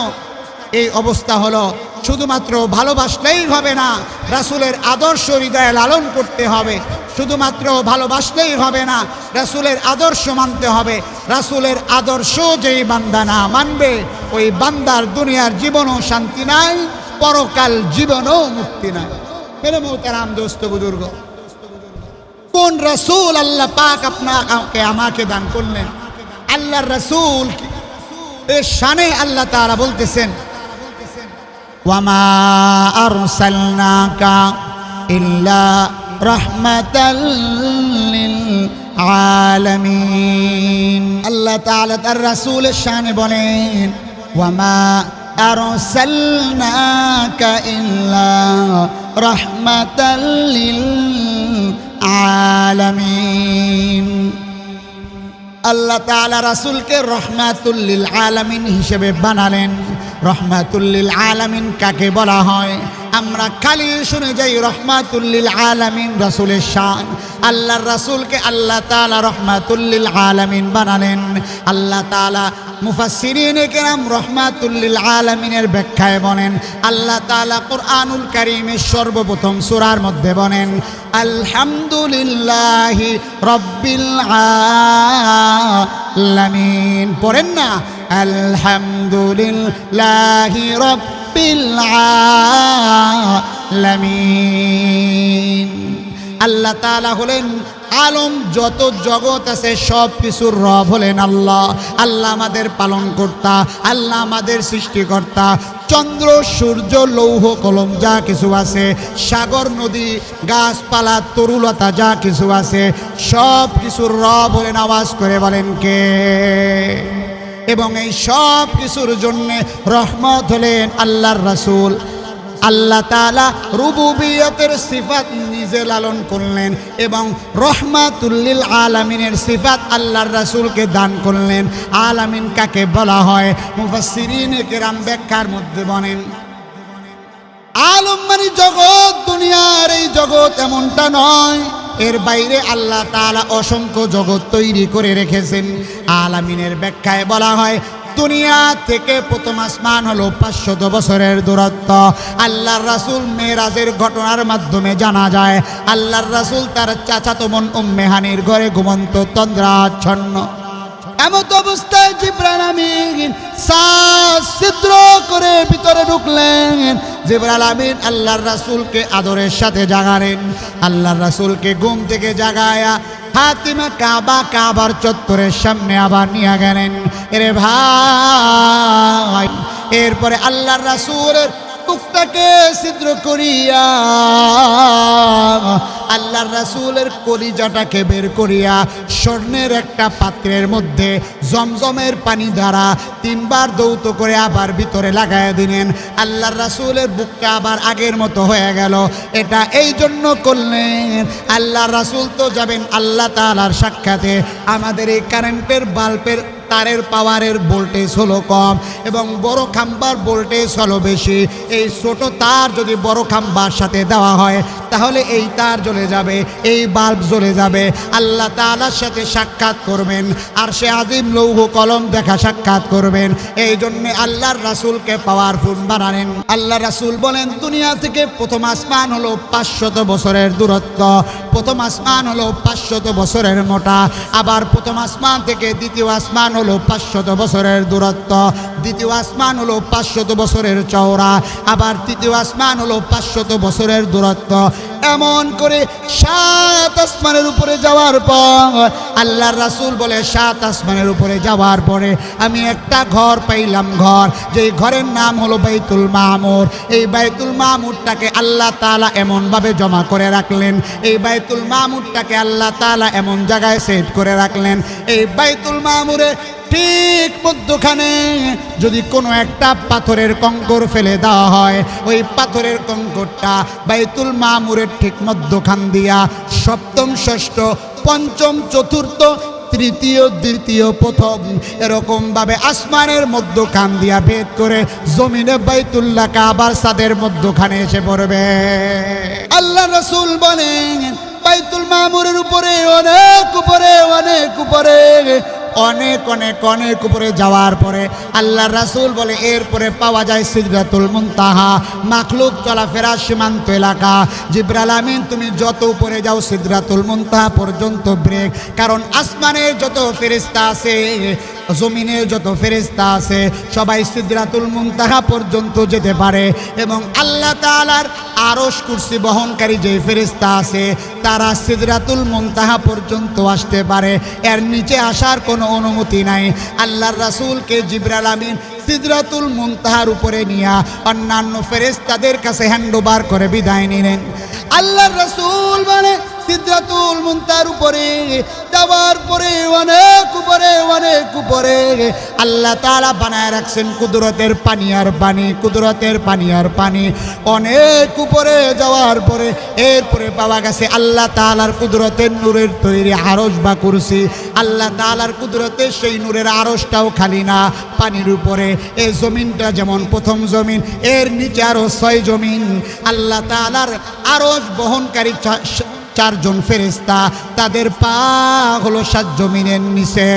এই অবস্থা হলো শুধুমাত্র ভালোবাসলেই হবে না, রাসূলের আদর্শ হৃদয়ে লালন করতে হবে। শুধুমাত্র ভালোবাসলেই হবে না, রাসূলের আদর্শ মানতে হবে। রাসূলের আদর্শ যেই বান্দা না মানবে, ওই বান্দার দুনিয়ার জীবনও শান্তি নাই, পরকাল জীবনও মুক্তি নাই। মেরে মোহতারাম দোস্ত বুজুর্গ, কোন রাসূল আল্লাহ পাক আপনাকে আমাকে দান করলেন? আল্লাহর রাসূল এর শানে আল্লাহ তাআলা বলতেছেন, ওয়ামা আরসালনাকা ইল্লা রাহমাতাল লিল আলামিন। আল্লাহ তাআলা তার রাসূলের শানে বলেন, ওয়ামা আরসালনাকা ইল্লা রাহমাতাল লিল আলামিন। আল্লাহ তাআলা রাসূলকে রহমাতুল লিল আলামিন হিসেবে বানালেন। রহমাতুল লিল আলামিন কাকে বলা হয়? আমরা খালি শুনে যাই রহমাতুল লিল আলামিন রাসূলের শান। আল্লাহর রাসূলকে আল্লাহ তাআলা রহমাতুল লিল আলামিন বানালেন। আল্লাহ তাআলা মুফাসসিরিনে কেরাম রহমাতুল লিল আলামিনের ব্যাখ্যায় বলেন, আল্লাহ তাআলা কুরআনুল কারীমের সর্বপ্রথম সূরার মধ্যে বলেন, আলহামদুলিল্লাহি রাব্বিল আলামিন। পড়েন না, আলহামদুলিল্লাহি রাব্বিল আলামিন। আল্লাহ তাআলা হলেন আলম, যত জগৎ আছে সব কিছুর রব হলেন আল্লাহ। আল্লাহ আমাদের পালনকর্তা, আল্লাহ আমাদের সৃষ্টিকর্তা। চন্দ্র সূর্য লৌহ কলম যা কিছু আছে, সাগর নদী গাছপালা তরুলতা যা কিছু আছে, সব কিছুর রব হলেন। আওয়াজ করে বলেন কে? এবং এই সব কিছুর জন্যে রহমত হলেন আল্লাহর রাসূল। আল্লাহ তাআলা রুবুবিয়তের সিফাত নিজে লালন করলেন এবং রহমাতুল লিল আলামিনের সিফাত আল্লাহর রাসূলকে দান করলেন। আলামিন কাকে বলা হয়? মুফাসসিরিনে কেরাম ব্যাখ্যার মধ্যে বলেন, আলম মানে জগৎ, দুনিয়ার এই জগৎ এমনটা নয়, এর বাইরে আল্লাহ তাআলা অসংখ্য জগৎ তৈরি করে রেখেছেন। আলামিনের ব্যাখ্যায় বলা হয়, দুনিয়া থেকে প্রথম আসমান হলো 500 বছরের দূরত্ব। আল্লাহর রাসূল মেরাজের ঘটনার মাধ্যমে জানা যায় আল্লাহর রাসূল তার চাচাতো বোন উম্মে হানির ঘরে ঘুমন্ত তন্দ্রাচ্ছন্ন। এমত অবস্থায় জিবরাইল আমিন ছিদ্র করে ভিতরে ঢুকলেন। জিবরাইল আমিন আল্লাহর রাসূলকে আদরের সাথে জাগালেন। আল্লাহর রাসূলকে ঘুম থেকে জাগায়া ফাতিমা কাবার চত্বরের সামনে আবার নিয়ে গেলেন। এরে ভাই, এরপরে আল্লাহর রাসূলের মুখটাকে ছিদ্র করিয়া আল্লাহর রাসূলের কলিজাটাকে বের করিয়া স্বর্ণের একটা পাত্রের মধ্যে জমজমের পানি দ্বারা 3 বার দৌত করে আবার ভিতরে লাগাইয়া দিলেন। আল্লাহর রাসূলের বুকটা আবার আগের মতো হয়ে গেল। এটা এই জন্য করলেন, আল্লাহর রাসূল তো যাবেন আল্লাহ তাআলার সাক্ষাতে। আমাদের এই কারেন্টের বাল্বের তারের পাওয়ারের ভোল্টেজ হলো কম এবং বড় খাম্বার ভোল্টেজ হলো বেশি। এই ছোট তার যদি বড় খাম্বার সাথে দেওয়া হয় তাহলে এই তার জ্বলে যাবে, এই বাল্ব জ্বলে যাবে। আল্লাহ তাআলার সাথে সাক্ষাৎ করবেন আর সে আজিম লৌহ কলম দেখা সাক্ষাৎ করবেন। এই জন্য আল্লাহর রাসূলকে পাওয়ারফুল বানালেন। আল্লাহ রাসূল বলেন দুনিয়া থেকে প্রথম আসমান হলো 500 বছরের দূরত্ব। প্রথম আসমান হলো 500 বছরের মোটা। আবার প্রথম আসমান থেকে দ্বিতীয় আসমান হলো 500 বছরের দূরত্ব। দ্বিতীয় আসমান হলো 500 বছরের চওড়া। আবার তৃতীয় আসমান হলো 500 বছরের দূরত্ব। এমন করে 7 আসমানের উপরে যাওয়ার পর আল্লাহর রাসূল বলে 7 আসমানের উপরে যাওয়ার পরে আমি একটা ঘর পাইলাম, ঘর যেই ঘরের নাম হলো বাইতুল মামুর। এই বাইতুল মামুরটাকে আল্লাহ তাআলা এমনভাবে জমা করে রাখলেন, এই বাইতুল মামুরটাকে আল্লাহ তাআলা এমন জায়গায় সেট করে রাখলেন। এই বাইতুল মামুরে ঠিক মধ্যখানে যদি কোনো একটা পাথরের কঙ্কর ফেলে দেওয়া হয়, ওই পাথরের কঙ্করটা বাইতুল মামুরের ঠিক মধ্যখান দিয়া সপ্তম ষষ্ঠ পঞ্চম চতুর্থ তৃতীয় দ্বিতীয় প্রথম এরকমভাবে আসমানের মধ্যখান দিয়া ভেদ করে জমিনে বাইতুল্লাহ কাবার ছাদের মধ্যখানে এসে পড়বে। আল্লাহ রাসূল বলেন বাইতুল মামুরের উপরে অনেক উপরে অনেক উপরে অনেক অনেক অনেক উপরে যাওয়ার পরে আল্লাহর রাসূল বলে এরপরে পাওয়া যায় সিদরাতুল মুনতাহা, মাখলুক চলাফেরা সীমান্ত এলাকা। জিবরাইল আমিন তুমি যত উপরে যাও সিদরাতুল মুনতাহা পর্যন্ত ব্রেক, কারণ আসমানের যত ফেরেশতা আছে জমিনের যত ফেরেশতা আছে সবাই সিদরাতুল মুনতাহা পর্যন্ত যেতে পারে এবং আল্লাহ তাআলার আরশ কুরসি বহনকারী যে ফেরেশতা আছে তারা সিদরাতুল মুনতাহা পর্যন্ত আসতে পারে, এর নিচে আসার কোনো অনুমতি নাই। আল্লাহর রাসূলকে জিবরাইল আমিন সিদরাতুল মুনতাহার উপরে নিয়ে অন্যান্য ফেরেশতাদের কাছে হ্যান্ডওভার করে বিদায় নিলেন। আল্লাহর রাসূল মানে সিদরাতুল মুনতাহার উপরে যাওয়ার পরে অনেক উপরে অনেক উপরে আল্লাহ তাআলা বানায় রাখছেন কুদরতের পানি আর পানি, কুদরতের পানি আর পানি। অনেক উপরে যাওয়ার পরে এরপরে পাওয়া গেছে আল্লাহ তাআলার কুদরতের নূরের তৈরি আরশ বা কুরসি। আল্লাহ তাআলার কুদরতের সেই নূরের আরশটাও খালি না, পানির উপরে। এই জমিনটা যেমন প্রথম জমিন, এর নিচে আরো 6 জমিন। আল্লাহ তাআলার আরশ বহনকারী 4 জন ফেরেশতা, তাদের পা হলো 7 জমিনের নিচে।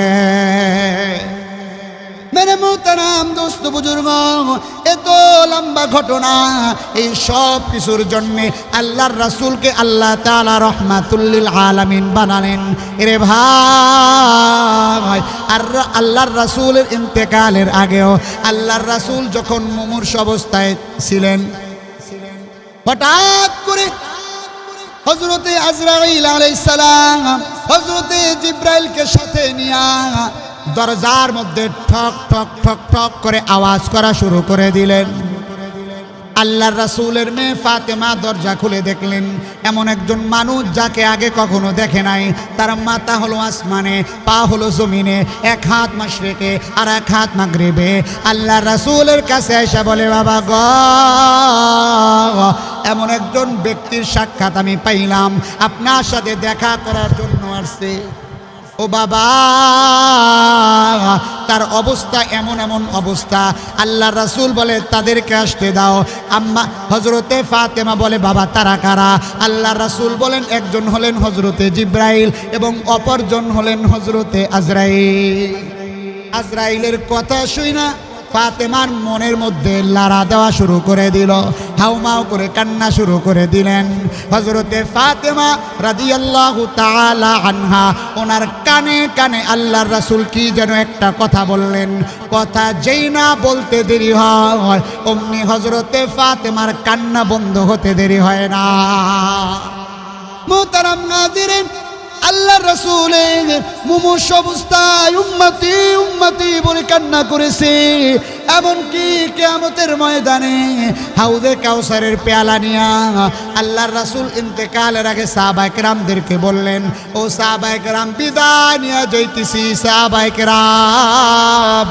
মেরে মোহতারাম দোস্ত বুজুর্গ, এত লম্বা ঘটনা, এই সব কিছুর জন্যে আল্লাহর রাসূলকে আল্লাহ তাআলা রহমাতুল লিল আলামিন বানালেন। এরে ভাই, আর আল্লাহর রাসূলের ইন্তেকালের আগেও আল্লাহর রাসূল যখন মুমূর্ষু অবস্থায় ছিলেন, হঠাৎ করে হযরতে আজরাইল আলাইহিস সালাম হযরতে জিবরাইলকে সাথে নিয়া দরজার মধ্যে ঠক ঠক ঠক ঠক করে আওয়াজ করা শুরু করে দিলেন। আল্লাহর রাসূলের মেয়ে ফাতেমা দরজা খুলে দেখলেন এমন একজন মানুষ যাকে আগে কখনো দেখে নাই। তার মাথা হলো আসমানে, পা হলো জমিনে, এক হাত মাশরিকে আর এক হাত মাগরিবে। আল্লাহর রাসূলের কাছে এসে বলে, বাবা গো, এমন একজন ব্যক্তির সাক্ষাৎ আমি পাইলাম, আপনার সাথে দেখা করার জন্য আসছে। ও বাবা, তার অবস্থা এমন এমন অবস্থা। আল্লাহর রাসূল বলে তাদেরকে আসতে দাও। আম্মা হযরতে ফাতেমা বলে, বাবা তারা কারা? আল্লাহর রাসূল বলেন একজন হলেন হযরতে জিবরাইল এবং অপরজন হলেন হযরতে আজরাইল। আজরাইলের কথা শুই না ফাতেমার মনের মধ্যে লাড়া দেওয়া শুরু করে দিল, হাউমাউ করে কান্না শুরু করে দিলেন। হযরতে ফাতেমা রাদিয়াল্লাহু তাআলা আনহা ওনার কানে কানে আল্লাহর রাসূল কি যেন একটা কথা বললেন, কথা যেই না বলতে দেরি হয় অমনি হযরতে ফাতেমার কান্না বন্ধ হতে দেরি হয় না। মুহতারাম নাযিরিন, আল্লাহর রাসূলের মুমূর্ষ অবস্থায় উম্মতি উম্মতি বলে কান্না করেছে। এমনকি কিয়ামতের ময়দানে হাউজে কাউসারের পেয়ালা নিয়া আল্লাহর রাসূল ইন্তেকালের আগে সাহাবায়ে কেরামদেরকে বললেন, ও সাহাবায়ে কেরাম বিদায় নিয়ে যাইতেছি, সাহাবায়ে কেরাম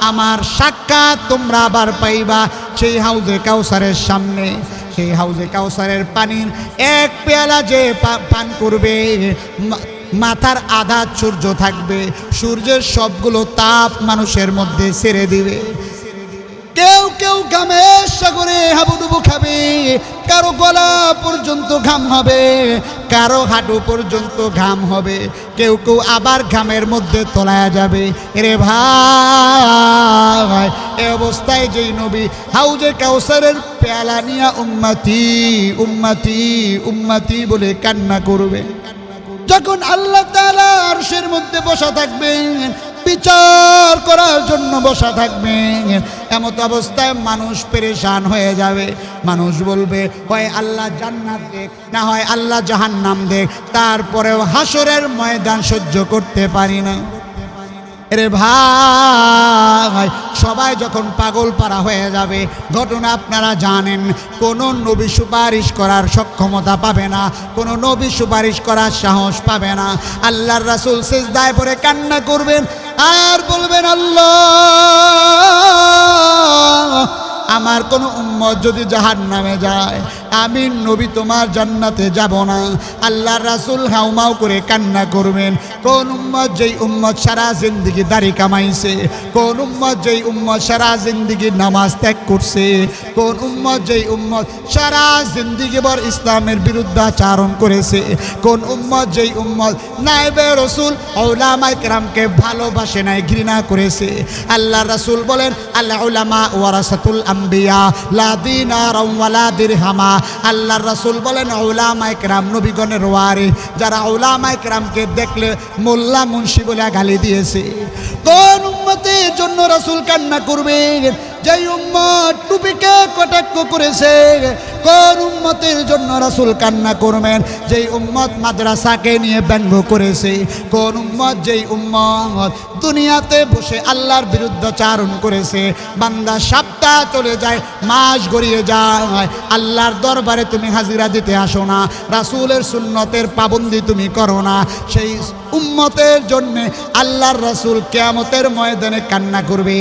আমার সাক্ষাৎ তোমরা আবার পাইবা সেই হাউজে কাউসারের সামনে। সেই হাউজে কাউসারের পানির এক পেয়ালা যে পান করবে মাথার আধা সূর্য থাকবে, সূর্যের সবগুলো তাপ মানুষের মধ্যে ছেড়ে দিবে। কেউ কেউ ঘামের সাগরে হাবুডুবু খাবে, কারো গলা পর্যন্ত ঘাম হবে, কারো হাঁটু পর্যন্ত ঘাম হবে, কেউ কেউ আবার ঘামের মধ্যে তলায়া যাবে। রে ভাই, এই অবস্থায় যেই নবী হাউজে কাউসারের পেয়ালা নিয়া উম্মতি উম্মতি উম্মতি বলে কান্না করবে, যখন আল্লাহ তাআলা আরশের মধ্যে বসা থাকবেন, বিচার করার জন্য বসা থাকবেন, এমত অবস্থায় মানুষ পেরেশান হয়ে যাবে। মানুষ বলবে হয় আল্লাহ জান্নাত দেখ, না হয় আল্লাহ জাহান্নাম দেখ, তারপরেও হাসরের ময়দান সহ্য করতে পারি না। রে ভাই, সবাই যখন পাগল পারা হয়ে যাবে, ঘটনা আপনারা জানেন, কোনো নবী সুপারিশ করার সক্ষমতা পাবে না, কোনো নবী সুপারিশ করার সাহস পাবে না। আল্লাহর রাসূল সিজদায় পড়ে কান্না করবেন আর বলবেন, আল্লাহ আমার কোনো উম্মত যদি জাহান্নামে যায়, আমি নবী তোমার জান্নাতে যাব না। আল্লাহর রাসূল হাউমাউ করে কান্না করবেন। কোন উম্মত, যেই উম্মত সারা জিন্দেগি দাড়ি কামাইছে, কোন উম্মত যেই উম্মত সারা জিন্দেগি নামাজ ত্যাগ করছে, কোন উম্মত যেই উম্মত সারা জিন্দেগি ভর ইসলামের বিরুদ্ধাচারণ করেছে, কোন উম্মত যেই উম্মত নায়েবে রাসূল উলামায়ে কেরামকে ভালোবাসে নাই, ঘৃণা করেছে। আল্লাহর রাসূল বলেন, আল উলামা ওয়ারাসাতুল আম্বিয়া লা দিনার ওয়ালা দিরহামা। আল্লাহর রাসূল বলেন, উলামায়ে কেরাম নবীগণের ওয়ারিস, যারা উলামায়ে কেরামকে দেখলে মোল্লা মুন্সি বলে গালি দিয়েছে। কোন উম্মতের জন্য রাসূল কান্না করবেন? যেই উম্মত টুপিকে কটাক্ষ করেছে। কোন উম্মতের জন্য রাসূল কান্না করবেন? যেই উম্মত মাদ্রাসাকে নিয়ে ব্যঙ্গ করেছে। কোন উম্মত? যেই উম্মত দুনিয়াতে বসে আল্লাহর বিরুদ্ধাচারণ করেছে। বান্দা সপ্তাহ চলে যায়, মাস গড়িয়ে যায়, আল্লাহর দরবারে তুমি হাজিরা দিতে আসো না, রাসূলের সুন্নতের পাবন্দি তুমি করো না। সেই উম্মতের জন্য আল্লাহর রাসূল কিয়ামতের ময়দানে কান্না করবে।